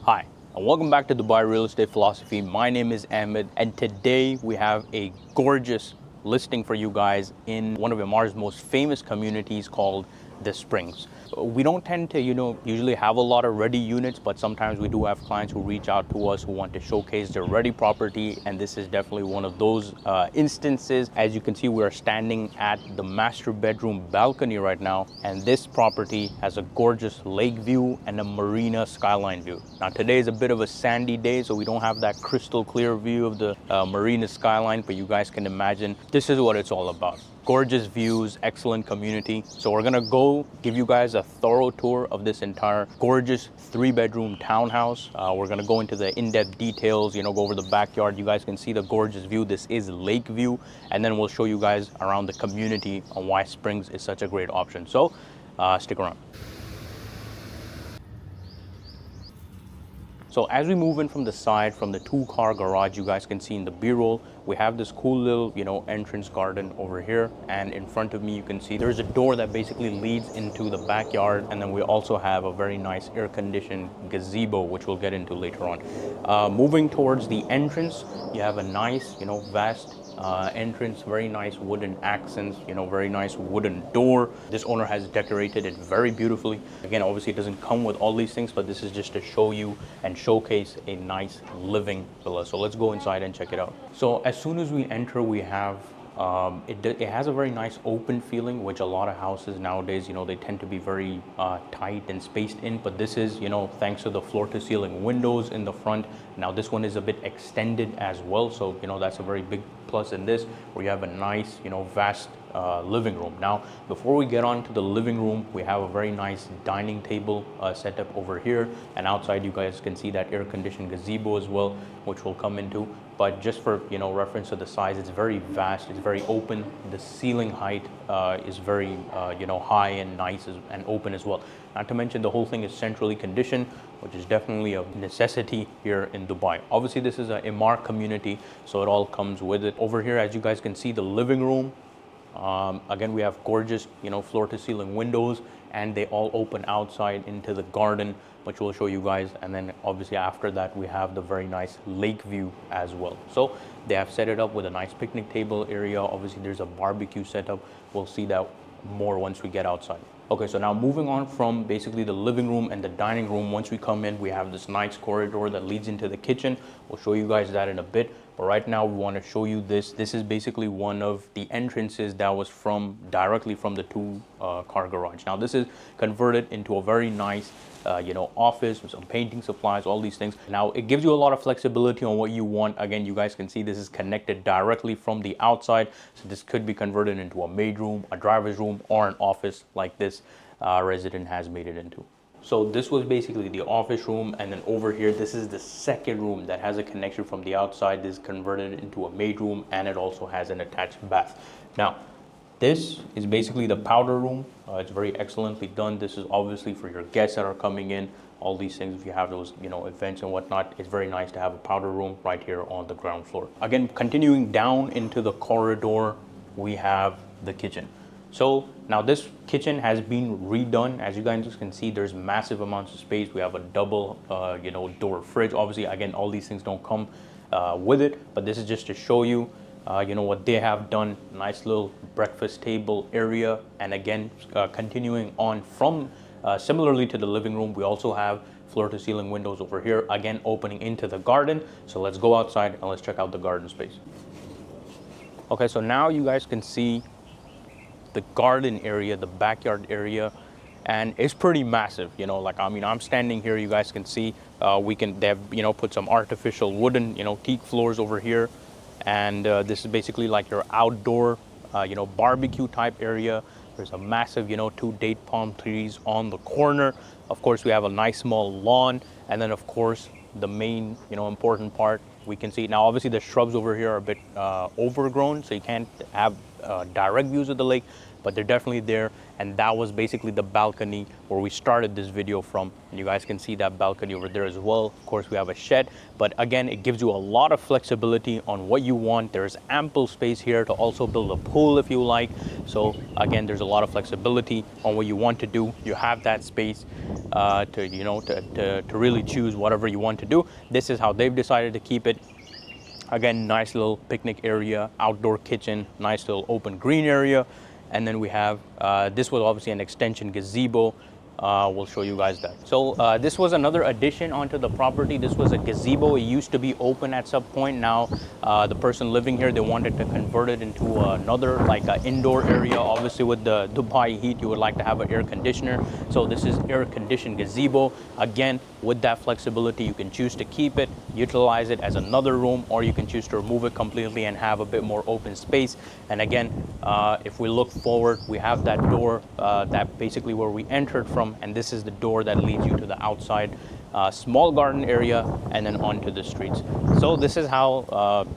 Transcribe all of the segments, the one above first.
Hi, and welcome back to Dubai Real Estate Philosophy. My name is Ahmed, and today we have a gorgeous listing for you guys in one of Emaar's most famous communities called the Springs. We don't tend to, usually have a lot of ready units, but sometimes we do have clients who reach out to us who want to showcase their ready property, and this is definitely one of those instances. As you can see, we are standing at the master bedroom balcony right now, and this property has a gorgeous lake view and a marina skyline view. Now today is a bit of a sandy day, so we don't have that crystal clear view of the marina skyline, but you guys can imagine this is what it's all about. Gorgeous views, excellent community. So we're gonna go give you guys a thorough tour of this entire gorgeous 3-bedroom townhouse. We're gonna go into the in-depth details, go over the backyard. You guys can see the gorgeous view. This is lake view. And then we'll show you guys around the community on why Springs is such a great option. So stick around. So as we move in from the side, from the 2-car garage, you guys can see in the B-roll, we have this cool little, entrance garden over here. And in front of me, you can see there's a door that basically leads into the backyard. And then we also have a very nice air-conditioned gazebo, which we'll get into later on. Moving towards the entrance, you have a nice, vast entrance, very nice wooden accents, very nice wooden door. This owner has decorated it very beautifully. Again, obviously it doesn't come with all these things, but this is just to show you and showcase a nice living villa. So let's go inside and check it out. So as soon as we enter, we have it has a very nice open feeling, which a lot of houses nowadays, they tend to be very tight and spaced in. But this is, thanks to the floor to ceiling windows in the front. Now this one is a bit extended as well. So, that's a very big plus in this, where you have a nice, vast living room. Now, before we get on to the living room, we have a very nice dining table set up over here. And outside, you guys can see that air-conditioned gazebo as well, which we'll come into. But just for reference to the size, it's very vast, it's very open. The ceiling height is very high and nice and open as well. Not to mention the whole thing is centrally conditioned, which is definitely a necessity here in Dubai. Obviously this is an Emaar community, so it all comes with it. Over here, as you guys can see, the living room. Again, we have gorgeous, floor to ceiling windows, and they all open outside into the garden, which we'll show you guys. And then obviously after that, we have the very nice lake view as well. So they have set it up with a nice picnic table area. Obviously there's a barbecue setup. We'll see that more once we get outside. Okay, so now moving on from basically the living room and the dining room, once we come in, we have this nice corridor that leads into the kitchen. We'll show you guys that in a bit. But right now we want to show you this. This is basically one of the entrances that was directly from the 2-car garage. Now this is converted into a very nice office with some painting supplies, all these things. Now it gives you a lot of flexibility on what you want. Again, you guys can see this is connected directly from the outside. So this could be converted into a maid room, a driver's room, or an office like this resident has made it into. So this was basically the office room, and then over here, this is the second room that has a connection from the outside. This is converted into a maid room, and it also has an attached bath. Now, this is basically the powder room. It's very excellently done. This is obviously for your guests that are coming in. All these things, if you have those, events and whatnot, it's very nice to have a powder room right here on the ground floor. Again, continuing down into the corridor, we have the kitchen. So now this kitchen has been redone. As you guys can see, there's massive amounts of space. We have a double, door fridge. Obviously, again, all these things don't come with it, but this is just to show you, what they have done. Nice little breakfast table area. And again, continuing on from similarly to the living room, we also have floor to ceiling windows over here, again, opening into the garden. So let's go outside and let's check out the garden space. Okay, so now you guys can see the garden area, the backyard area, and it's pretty massive. I'm standing here, you guys can see, they have, put some artificial wooden, teak floors over here. And this is basically like your outdoor, barbecue type area. There's a massive, 2 date palm trees on the corner. Of course, we have a nice small lawn. And then of course, the main, important part, we can see now, obviously the shrubs over here are a bit overgrown, so you can't have direct views of the lake. but they're definitely there. And that was basically the balcony where we started this video from. And you guys can see that balcony over there as well. Of course, we have a shed, but again, it gives you a lot of flexibility on what you want. There's ample space here to also build a pool if you like. So again, there's a lot of flexibility on what you want to do. You have that space to really choose whatever you want to do. This is how they've decided to keep it. Again, nice little picnic area, outdoor kitchen, nice little open green area. And then we have, this was obviously an extension gazebo. We'll show you guys that. So this was another addition onto the property. This was a gazebo. It used to be open at some point. Now the person living here, they wanted to convert it into another like an indoor area. Obviously with the Dubai heat, you would like to have an air conditioner. So this is air conditioned gazebo. Again, with that flexibility, you can choose to keep it, utilize it as another room, or you can choose to remove it completely and have a bit more open space. And again, if we look forward, we have that door that basically where we entered from, and this is the door that leads you to the outside small garden area and then onto the streets. So this is how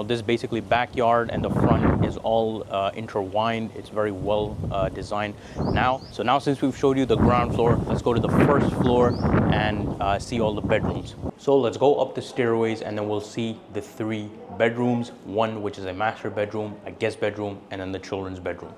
this basically backyard and the front is all intertwined. It's very well designed. Now since we've showed you the ground floor, let's go to the first floor and see all the bedrooms. So let's go up the stairways and then we'll see the 3 bedrooms, one which is a master bedroom, a guest bedroom, and then the children's bedroom.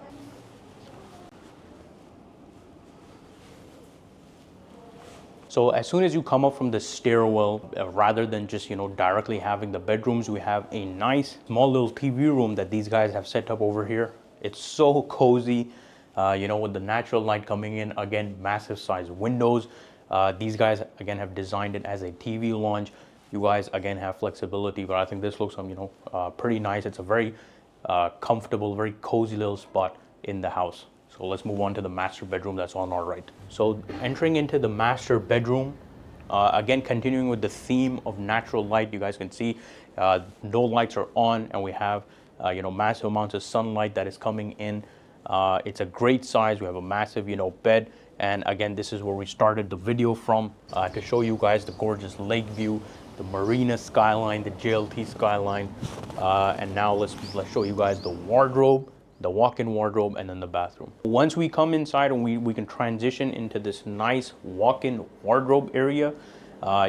So as soon as you come up from the stairwell, rather than just, directly having the bedrooms, we have a nice small little TV room that these guys have set up over here. It's so cozy, with the natural light coming in. Again, massive size windows. These guys, again, have designed it as a TV lounge. You guys, again, have flexibility, but I think this looks, pretty nice. It's a very comfortable, very cozy little spot in the house. So let's move on to the master bedroom that's on our right. So entering into the master bedroom, again, continuing with the theme of natural light, you guys can see no lights are on, and we have, massive amounts of sunlight that is coming in. It's a great size. We have a massive, bed. And again, this is where we started the video from, to show you guys the gorgeous lake view, the Marina skyline, the JLT skyline. And now let's show you guys the wardrobe, the walk-in wardrobe, and then the bathroom. Once we come inside and we can transition into this nice walk-in wardrobe area,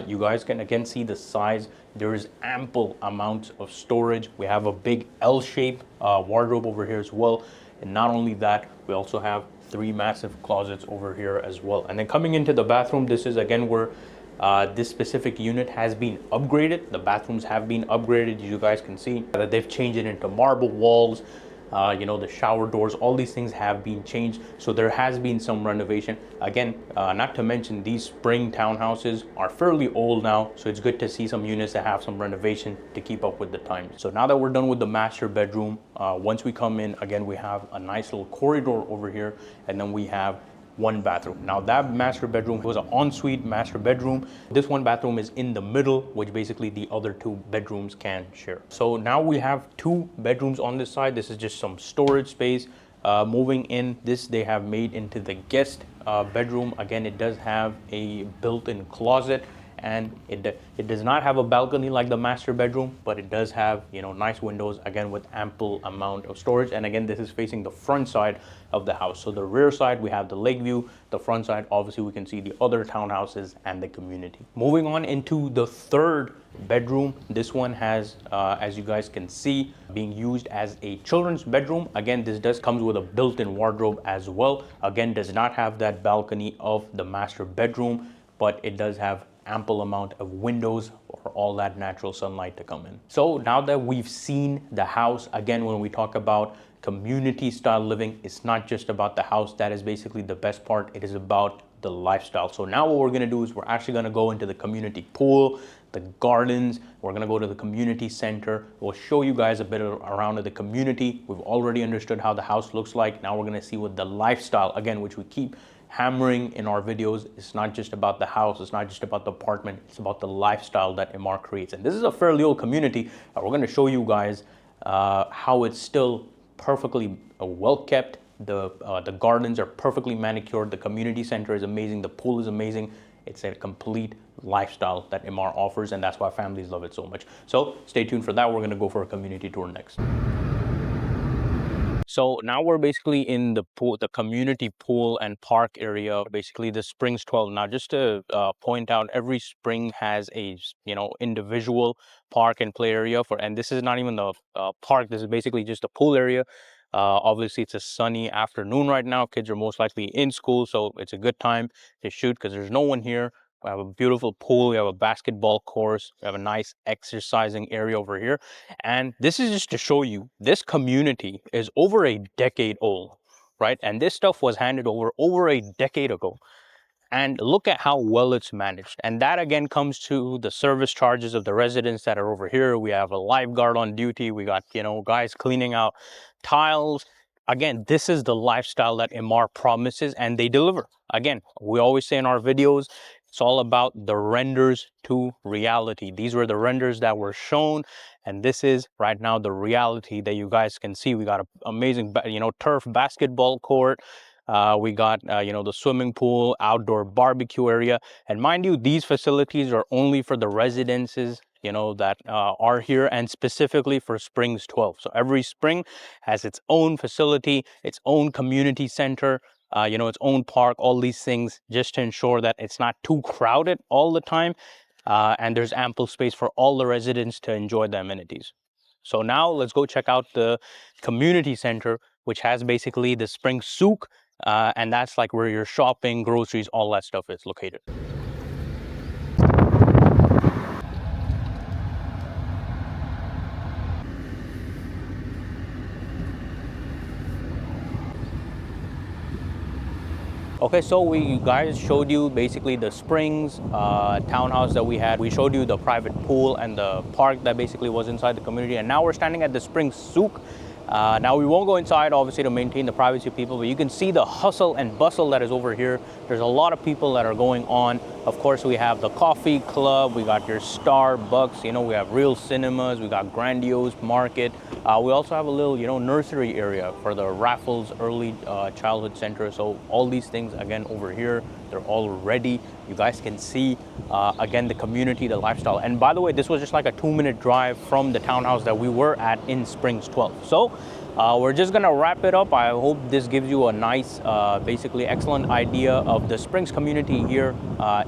you guys can again see the size. There is ample amounts of storage. We have a big L-shaped wardrobe over here as well. And not only that, we also have 3 massive closets over here as well. And then coming into the bathroom, this is again where this specific unit has been upgraded. The bathrooms have been upgraded. You guys can see that they've changed it into marble walls. The shower doors, all these things have been changed. So there has been some renovation. Again, not to mention these spring townhouses are fairly old now. So it's good to see some units that have some renovation to keep up with the times. So now that we're done with the master bedroom, once we come in, again, we have a nice little corridor over here. And then we have 1 bathroom. Now that master bedroom was an ensuite master bedroom. This 1 bathroom is in the middle, which basically the other 2 bedrooms can share. So now we have 2 bedrooms on this side. This is just some storage space. Moving in, this they have made into the guest bedroom. Again, it does have a built-in closet, and it does not have a balcony like the master bedroom, but it does have nice windows, again with ample amount of storage. And again, this is facing the front side of the house. So the rear side we have the lake view, the front side obviously we can see the other townhouses and the community. Moving on into the 3rd bedroom, this one has as you guys can see, being used as a children's bedroom. Again, this does comes with a built-in wardrobe as well. Again, does not have that balcony of the master bedroom, but it does have ample amount of windows for all that natural sunlight to come in. So now that we've seen the house, again, when we talk about community style living, it's not just about the house. That is basically the best part. It is about the lifestyle. So now what we're going to do is we're actually going to go into the community pool, the gardens. We're going to go to the community center. We'll show you guys a bit around the community. We've already understood how the house looks like. Now we're going to see what the lifestyle, again, which we keep hammering in our videos. It's not just about the house, it's not just about the apartment, it's about the lifestyle that Emaar creates. And this is a fairly old community. We're going to show you guys how it's still perfectly well kept. The gardens are perfectly manicured. The community center is amazing. The pool is amazing. It's a complete lifestyle that Emaar offers, and that's why families love it so much. So stay tuned for that. We're going to go for a community tour next. So now we're basically in the pool, the community pool and park area, basically the Springs 12. Now, just to point out, every spring has a, individual park and play area for, and this is not even the park. This is basically just a pool area. Obviously, it's a sunny afternoon right now. Kids are most likely in school, so it's a good time to shoot because there's no one here. We have a beautiful pool. We have a basketball course. We have a nice exercising area over here. And this is just to show you this community is over a decade old, right? And this stuff was handed over a decade ago. And look at how well it's managed. And that again comes to the service charges of the residents that are over here. We have a lifeguard on duty. We got, guys cleaning out tiles. Again, this is the lifestyle that Emaar promises and they deliver. Again, we always say in our videos, it's all about the renders to reality. These were the renders that were shown, and this is right now the reality that you guys can see. We got an amazing, turf basketball court. We got, the swimming pool, outdoor barbecue area. And mind you, these facilities are only for the residences, that are here and specifically for Springs 12. So every spring has its own facility, its own community center, its own park, all these things just to ensure that it's not too crowded all the time. And there's ample space for all the residents to enjoy the amenities. So now let's go check out the community center, which has basically the Spring Souk, and that's like where your shopping, groceries, all that stuff is located. Okay, so we guys showed you basically the Springs townhouse that we had. We showed you the private pool and the park that basically was inside the community. And now we're standing at the Springs Souk. Now we won't go inside, obviously, to maintain the privacy of people, but you can see the hustle and bustle that is over here. There's a lot of people that are going on. Of course, we have the coffee club, we got your Starbucks, we have real cinemas, we got grandiose market. We also have a little, nursery area for the Raffles Early Childhood Center. So all these things, again, over here, they're all ready. You guys can see, again, the community, the lifestyle. And by the way, this was just like a 2-minute drive from the townhouse that we were at in Springs 12. So we're just gonna wrap it up. I hope this gives you a nice, basically excellent idea of the Springs community here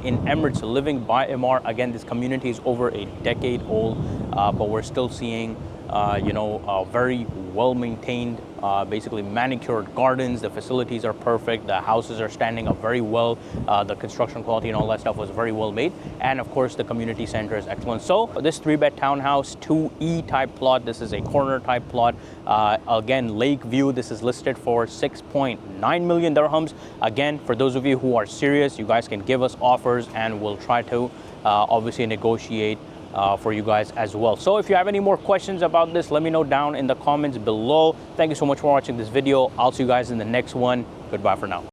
in Emirates Living by Emaar. Again, this community is over a decade old, but we're still seeing very well-maintained, basically manicured gardens. The facilities are perfect. The houses are standing up very well. The construction quality and all that stuff was very well made. And of course, the community center is excellent. So this 3-bed townhouse, 2E type plot. This is a corner type plot. Again, lake view. This is listed for 6.9 million dirhams. Again, for those of you who are serious, you guys can give us offers and we'll try to obviously negotiate for you guys as well. So if you have any more questions about this, let me know down in the comments below. Thank you so much for watching this video. I'll see you guys in the next one. Goodbye for now.